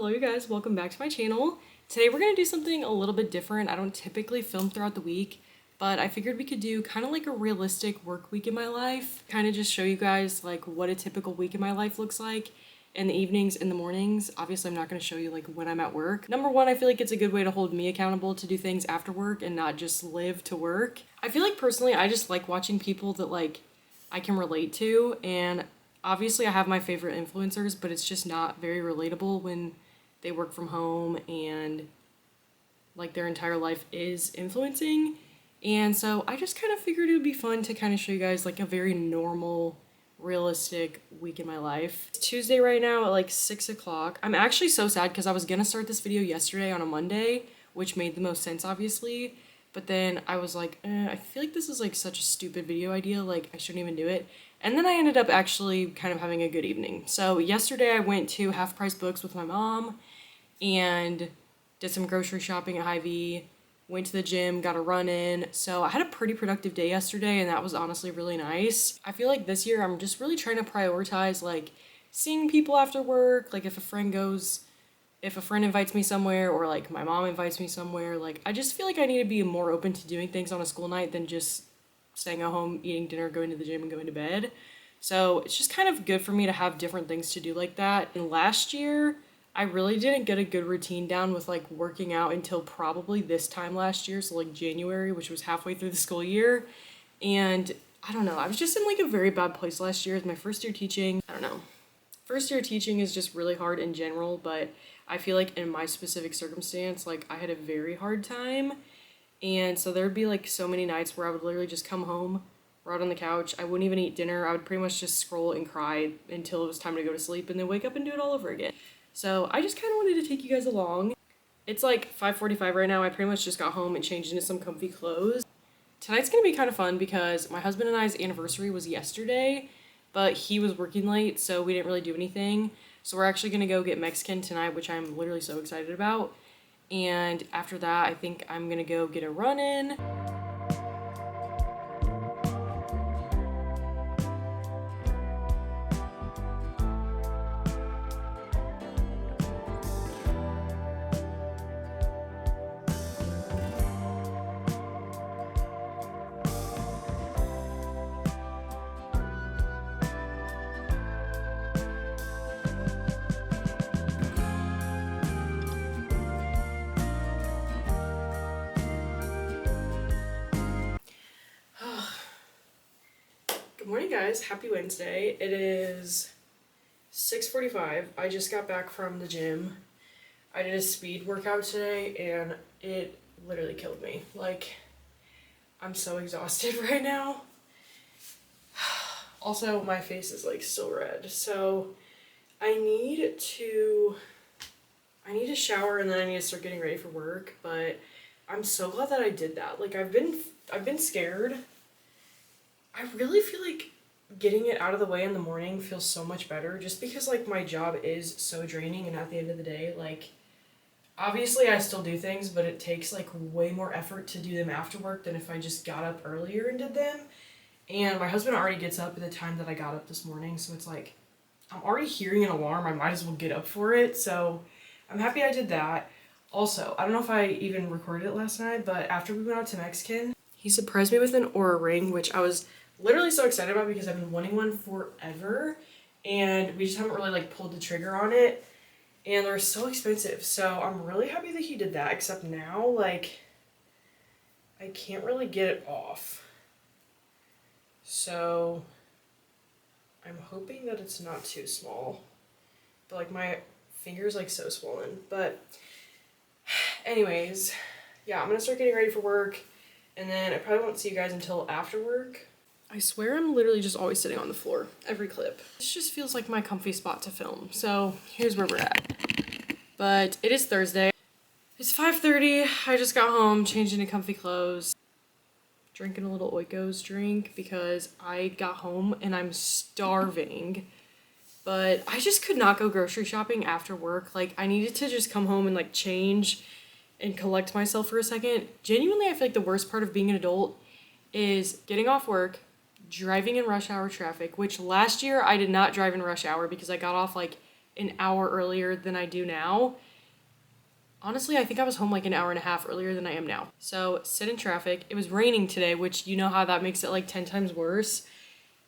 Hello you guys, welcome back to my channel. Today we're going to do something a little bit different. I don't typically film throughout the week, but I figured we could do kind of like a realistic work week in my life. Kind of just show you guys like what a typical week in my life looks like in the evenings and the mornings. Obviously I'm not going to show you like when I'm at work. Number one, I feel like it's a good way to hold me accountable to do things after work and not just live to work. I feel like personally I just like watching people that like I can relate to, and obviously I have my favorite influencers, but it's just not very relatable when they work from home and like their entire life is influencing. And so I just kind of figured it would be fun to kind of show you guys like a very normal, realistic week in my life. It's Tuesday right now at like 6 o'clock. I'm actually so sad because I was gonna start this video yesterday on a Monday, which made the most sense obviously. But then I was like, I feel like this is like such a stupid video idea, like I shouldn't even do it. And then I ended up actually kind of having a good evening. So yesterday I went to Half Price Books with my mom and did some grocery shopping at Hy-Vee, went to the gym, got a run in. So I had a pretty productive day yesterday, and that was honestly really nice. I feel like this year I'm just really trying to prioritize like seeing people after work, like if a friend invites me somewhere or like my mom invites me somewhere, like I just feel like I need to be more open to doing things on a school night than just staying at home, eating dinner, going to the gym, and going to bed. So it's just kind of good for me to have different things to do like that. And last year, I really didn't get a good routine down with like working out until probably this time last year, so like January, which was halfway through the school year. And I don't know, I was just in like a very bad place last year. It's my first year teaching. I don't know. First year teaching is just really hard in general, but I feel like in my specific circumstance, like I had a very hard time. And so there'd be like so many nights where I would literally just come home, rot on the couch. I wouldn't even eat dinner. I would pretty much just scroll and cry until it was time to go to sleep and then wake up and do it all over again. So I just kind of wanted to take you guys along. It's like 5:45 right now. I pretty much just got home and changed into some comfy clothes. Tonight's gonna be kind of fun because my husband and I's anniversary was yesterday, but he was working late, so we didn't really do anything. So we're actually gonna go get Mexican tonight, which I'm literally so excited about. And after that, I think I'm gonna go get a run in. Good morning guys, happy Wednesday. It is 6:45. I just got back from the gym. I did a speed workout today and it literally killed me. Like, I'm so exhausted right now. Also, my face is like still red. So I need to shower and then I need to start getting ready for work, but I'm so glad that I did that. Like I've been scared. I really feel like getting it out of the way in the morning feels so much better just because like my job is so draining, and at the end of the day, like obviously I still do things, but it takes like way more effort to do them after work than if I just got up earlier and did them. And my husband already gets up at the time that I got up this morning, so it's like I'm already hearing an alarm. I might as well get up for it. So I'm happy I did that. Also, I don't know if I even recorded it last night, but after we went out to Mexican, he surprised me with an aura ring, which I was literally so excited about because I've been wanting one forever, and we just haven't really like pulled the trigger on it, and they're so expensive. So I'm really happy that he did that, except now like I can't really get it off. So I'm hoping that it's not too small, but like my finger's like so swollen. But anyways, yeah, I'm gonna start getting ready for work, and then I probably won't see you guys until after work. I swear I'm literally just always sitting on the floor, every clip. This just feels like my comfy spot to film, so here's where we're at. But it is Thursday. It's 5:30, I just got home, changed into comfy clothes, drinking a little Oikos drink because I got home and I'm starving. But I just could not go grocery shopping after work. Like, I needed to just come home and like change and collect myself for a second. Genuinely, I feel like the worst part of being an adult is getting off work, driving in rush hour traffic, which last year I did not drive in rush hour because I got off like an hour earlier than I do now. Honestly, I think I was home like an hour and a half earlier than I am now. So sit in traffic. It was raining today, which you know how that makes it like 10 times worse.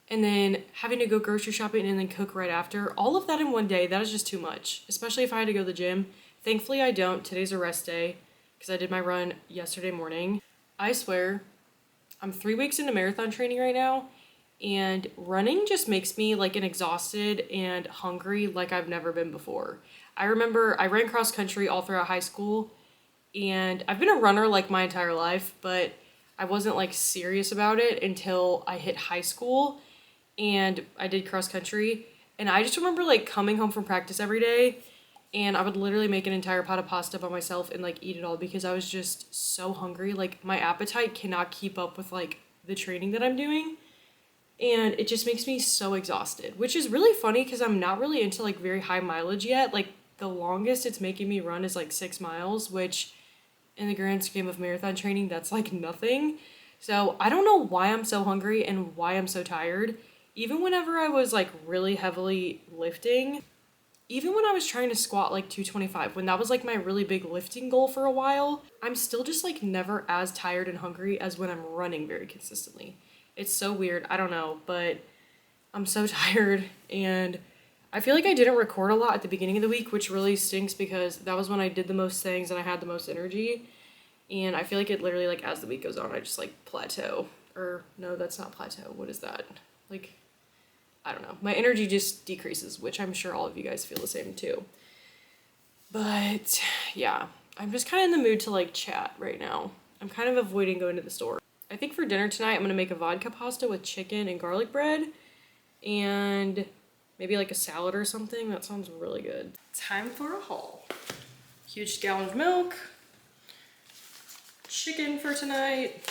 And then having to go grocery shopping and then cook right after. All of that in one day, that is just too much, especially if I had to go to the gym. Thankfully, I don't. Today's a rest day because I did my run yesterday morning. I swear, I'm 3 weeks into marathon training right now, and running just makes me like an exhausted and hungry like I've never been before. I remember I ran cross country all throughout high school, and I've been a runner like my entire life, but I wasn't like serious about it until I hit high school and I did cross country. And I just remember like coming home from practice every day, and I would literally make an entire pot of pasta by myself and like eat it all because I was just so hungry. Like my appetite cannot keep up with like the training that I'm doing. And it just makes me so exhausted, which is really funny because I'm not really into like very high mileage yet. Like the longest it's making me run is like 6 miles, which in the grand scheme of marathon training, that's like nothing. So I don't know why I'm so hungry and why I'm so tired. Even whenever I was like really heavily lifting, even when I was trying to squat like 225, when that was like my really big lifting goal for a while, I'm still just like never as tired and hungry as when I'm running very consistently. It's so weird. I don't know, but I'm so tired, and I feel like I didn't record a lot at the beginning of the week, which really stinks because that was when I did the most things and I had the most energy. And I feel like it literally, like, as the week goes on, I just like plateau. Or no, that's not plateau. What is that? Like, I don't know. My energy just decreases, which I'm sure all of you guys feel the same too. But yeah, I'm just kind of in the mood to like chat right now. I'm kind of avoiding going to the store. I think for dinner tonight, I'm gonna make a vodka pasta with chicken and garlic bread and maybe like a salad or something. That sounds really good. Time for a haul. Huge gallon of milk, chicken for tonight.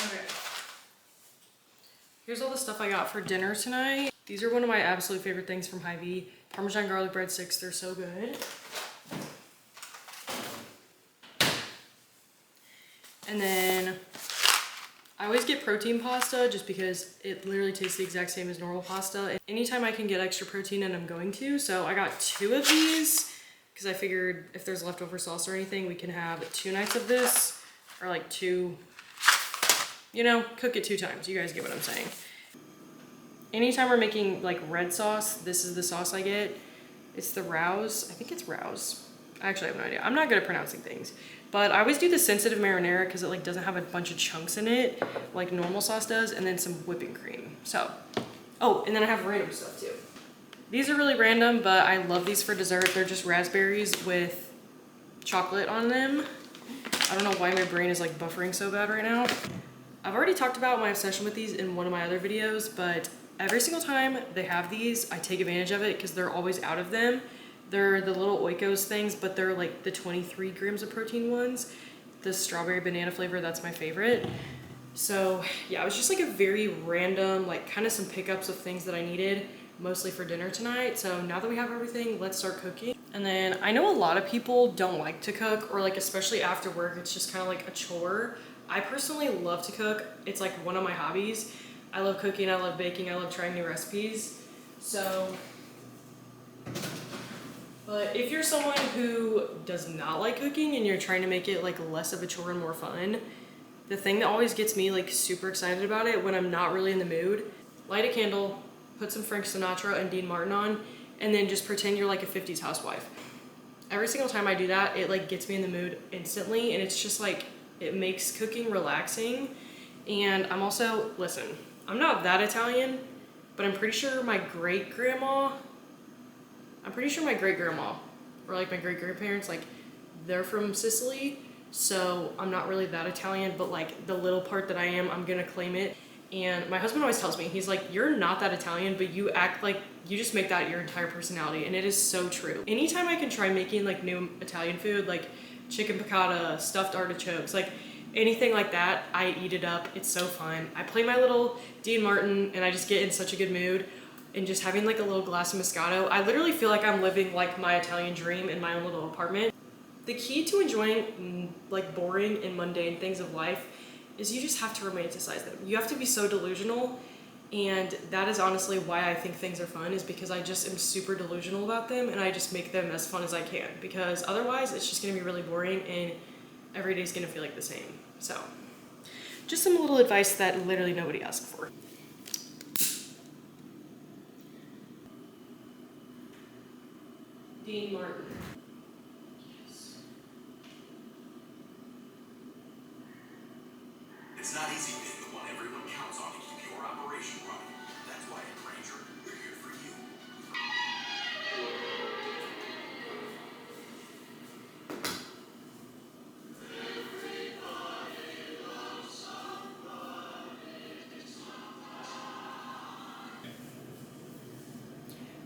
Okay. Here's all the stuff I got for dinner tonight. These are one of my absolute favorite things from Hy-Vee. Parmesan garlic breadsticks, they're so good. And then I always get protein pasta just because it literally tastes the exact same as normal pasta. And anytime I can get extra protein, and I'm going to. So I got 2 of these because I figured if there's leftover sauce or anything, we can have 2 nights of this, or like 2, you know, cook it 2 times. You guys get what I'm saying. Anytime we're making like red sauce, this is the sauce I get. It's the Rouse. I think it's Rouse. I actually have no idea. I'm not good at pronouncing things. But I always do the sensitive marinara because it like doesn't have a bunch of chunks in it like normal sauce does, and then some whipping cream. So, oh, and then I have random stuff too. These are really random, but I love these for dessert. They're just raspberries with chocolate on them. I don't know why my brain is like buffering so bad right now. I've already talked about my obsession with these in one of my other videos, but every single time they have these, I take advantage of it because they're always out of them. They're the little Oikos things, but they're like the 23 grams of protein ones. The strawberry banana flavor, that's my favorite. So yeah, it was just like a very random, like kind of some pickups of things that I needed, mostly for dinner tonight. So now that we have everything, let's start cooking. And then I know a lot of people don't like to cook, or like especially after work, it's just kind of like a chore. I personally love to cook. It's like one of my hobbies. I love cooking, I love baking, I love trying new recipes. So, but if you're someone who does not like cooking and you're trying to make it like less of a chore and more fun, the thing that always gets me like super excited about it when I'm not really in the mood, light a candle, put some Frank Sinatra and Dean Martin on, and then just pretend you're like a 50s housewife. Every single time I do that, it like gets me in the mood instantly, and it's just like, it makes cooking relaxing. And I'm also, listen, I'm not that Italian, but I'm pretty sure my great-grandma, or like my great-grandparents, like they're from Sicily. So I'm not really that Italian, but like the little part that I am, I'm gonna claim it. And my husband always tells me, he's like, you're not that Italian, but you act like you just make that your entire personality. And it is so true. Anytime I can try making like new Italian food, like chicken piccata, stuffed artichokes, like anything like that, I eat it up. It's so fun. I play my little Dean Martin and I just get in such a good mood. And just having like a little glass of Moscato, I literally feel like I'm living like my Italian dream in my own little apartment. The key to enjoying like boring and mundane things of life is you just have to romanticize them. You have to be so delusional And that is honestly why I think things are fun, is because I just am super delusional about them and I just make them as fun as I can, because otherwise it's just gonna be really boring and every day's gonna feel like the same. So just some little advice that literally nobody asked for. Dean Martin. Yes. It's not easy being the one everyone counts on to keep your operation running. That's why at Granger, we're here for you.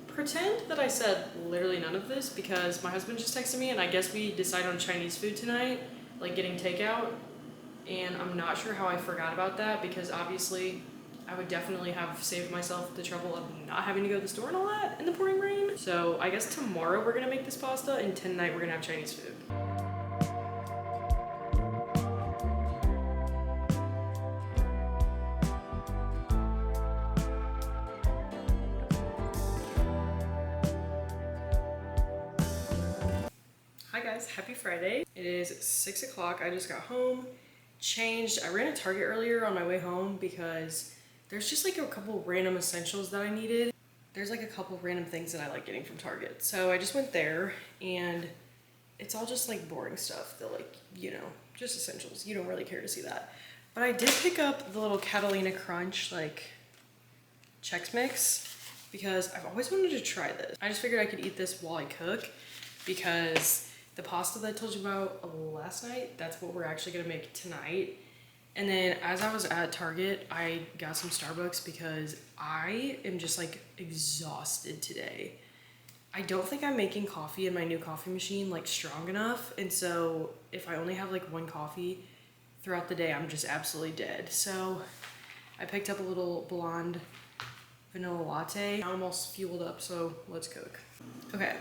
Pretend that I said literally none of this because my husband just texted me and I guess we decided on Chinese food tonight, like getting takeout. And I'm not sure how I forgot about that, because obviously I would definitely have saved myself the trouble of not having to go to the store and all that in the pouring rain. So I guess tomorrow we're gonna make this pasta and tonight we're gonna have Chinese food. Hi guys, happy Friday. It is 6 o'clock. I just got home, changed. I ran at Target earlier on my way home because there's just like a couple random essentials that I needed. There's like a couple random things that I like getting from Target. So I just went there and it's all just like boring stuff that, like, you know, just essentials. You don't really care to see that. But I did pick up the little Catalina Crunch like Chex Mix because I've always wanted to try this. I just figured I could eat this while I cook, because the pasta that I told you about last night, that's what we're actually gonna make tonight. And then as I was at Target, I got some Starbucks because I am just like exhausted today. I don't think I'm making coffee in my new coffee machine like strong enough. And so if I only have like one coffee throughout the day, I'm just absolutely dead. So I picked up a little blonde vanilla latte. I'm almost fueled up, so let's cook. Okay,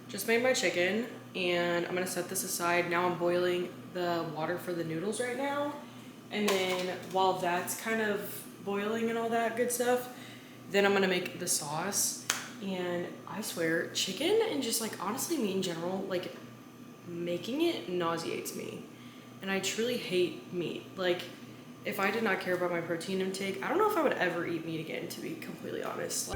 just made my chicken and I'm gonna set this aside. Now I'm boiling the water for the noodles right now. And then while that's kind of boiling and all that good stuff, then I'm gonna make the sauce. And I swear, chicken and just like honestly meat in general, like making it nauseates me. And I truly hate meat. Like, if I did not care about my protein intake, I don't know if I would ever eat meat again, to be completely honest.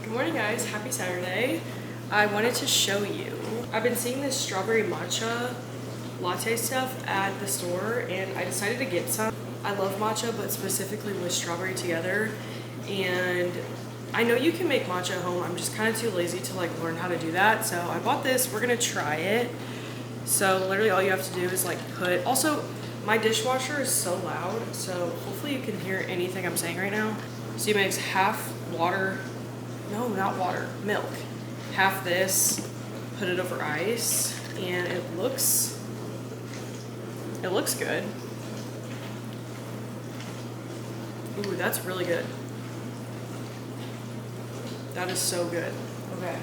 Good morning guys, happy Saturday. I wanted to show you, I've been seeing this strawberry matcha latte stuff at the store and I decided to get some. I love matcha, but specifically with strawberry together. And I know you can make matcha at home, I'm just kind of too lazy to like learn how to do that. So I bought this, we're gonna try it. So literally all you have to do is like also my dishwasher is so loud, so hopefully you can hear anything I'm saying right now. So you mix half water, no, not water, milk. Half this, put it over ice, and it looks good. Ooh, that's really good. That is so good. Okay.